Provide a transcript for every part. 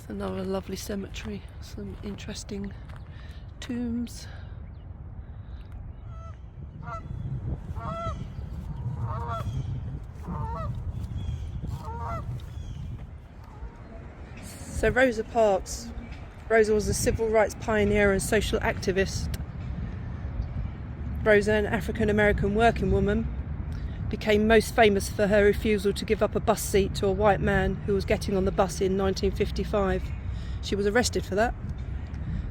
Another lovely cemetery, some interesting tombs. So Rosa Parks. Rosa was a civil rights pioneer and social activist. Rosa, an African American working woman, became most famous for her refusal to give up a bus seat to a white man who was getting on the bus in 1955. She was arrested for that.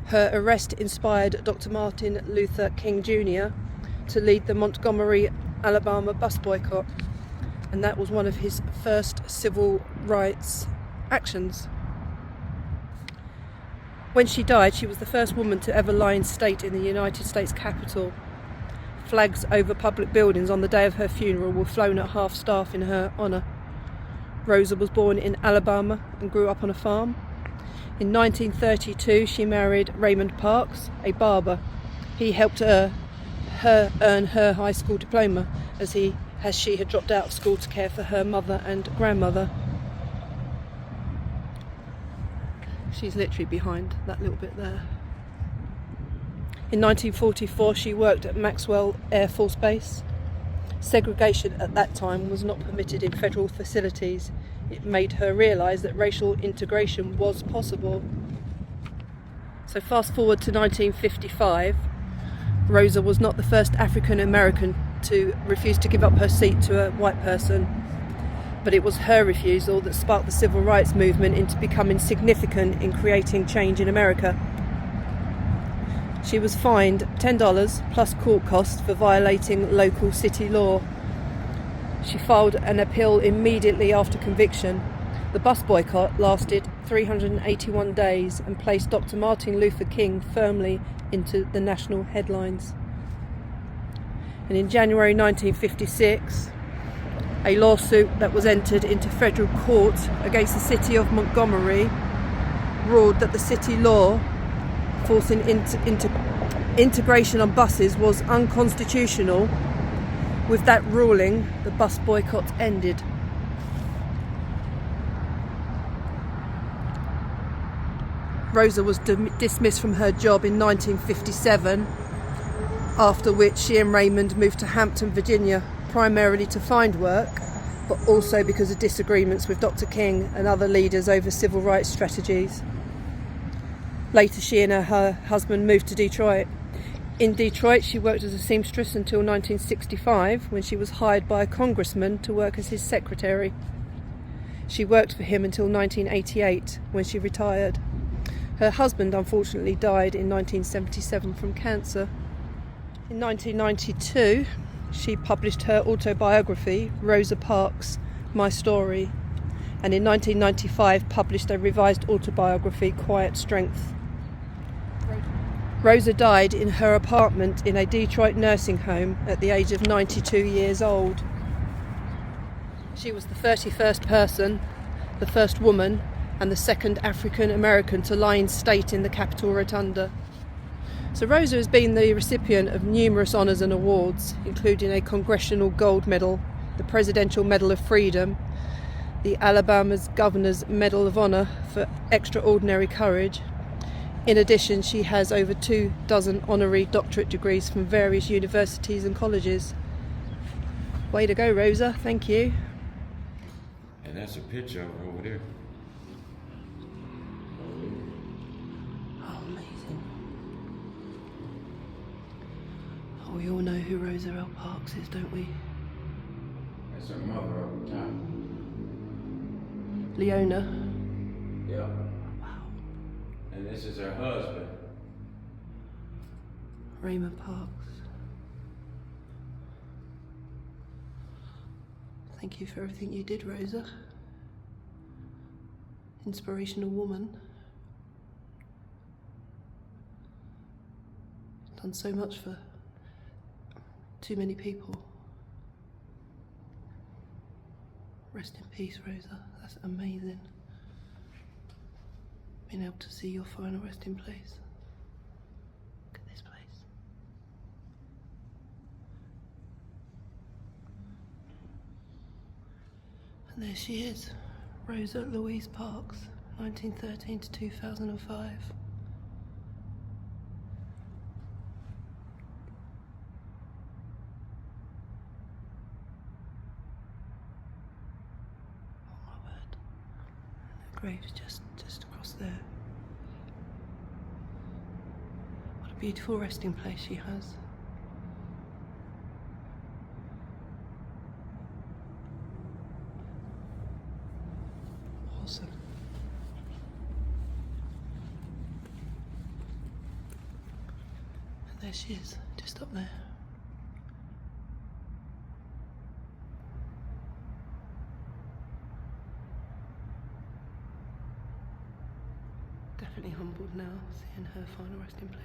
Her arrest inspired Dr. Martin Luther King Jr. to lead the Montgomery, Alabama bus boycott, and that was one of his first civil rights actions. When she died, she was the first woman to ever lie in state in the United States Capitol. Flags over public buildings on the day of her funeral were flown at half-staff in her honour. Rosa was born in Alabama and grew up on a farm. In 1932, she married Raymond Parks, a barber. He helped her earn her high school diploma, as she had dropped out of school to care for her mother and grandmother. She's literally behind that little bit there. In 1944, she worked at Maxwell Air Force Base. Segregation at that time was not permitted in federal facilities. It made her realise that racial integration was possible. So fast forward to 1955, Rosa was not the first African American to refuse to give up her seat to a white person, but it was her refusal that sparked the civil rights movement into becoming significant in creating change in America. She was fined $10 plus court costs for violating local city law. She filed an appeal immediately after conviction. The bus boycott lasted 381 days and placed Dr. Martin Luther King firmly into the national headlines. And in January 1956, a lawsuit that was entered into federal court against the city of Montgomery ruled that the city law forcing integration on buses was unconstitutional. With that ruling, the bus boycott ended. Rosa was dismissed from her job in 1957, after which she and Raymond moved to Hampton, Virginia, primarily to find work, but also because of disagreements with Dr. King and other leaders over civil rights strategies. Later, she and her husband moved to Detroit. In Detroit, she worked as a seamstress until 1965, when she was hired by a congressman to work as his secretary. She worked for him until 1988, when she retired. Her husband unfortunately died in 1977 from cancer. In 1992, she published her autobiography, Rosa Parks, My Story, and in 1995 published a revised autobiography, Quiet Strength. Rosa died in her apartment in a Detroit nursing home at the age of 92 years old. She was the 31st person, the first woman, and the second African American to lie in state in the Capitol Rotunda. So Rosa has been the recipient of numerous honours and awards, including a Congressional Gold Medal, the Presidential Medal of Freedom, the Alabama's Governor's Medal of Honor for extraordinary courage. In addition, she has over 24 honorary doctorate degrees from various universities and colleges. Way to go, Rosa. Thank you. And that's a picture of her over there. Oh, amazing. Oh, we all know who Rosa L. Parks is, don't we? That's her mother up top. Leona. Yeah. And this is her husband. Raymond Parks. Thank you for everything you did, Rosa. Inspirational woman. Done so much for too many people. Rest in peace, Rosa. That's amazing. Being able to see your final resting place. Look at this place. And there she is, Rosa Louise Parks, 1913 to 2005. Oh my word. The grave's just across there. What a beautiful resting place she has. Awesome. And there she is, just up there. Definitely humbled now, seeing her final resting place.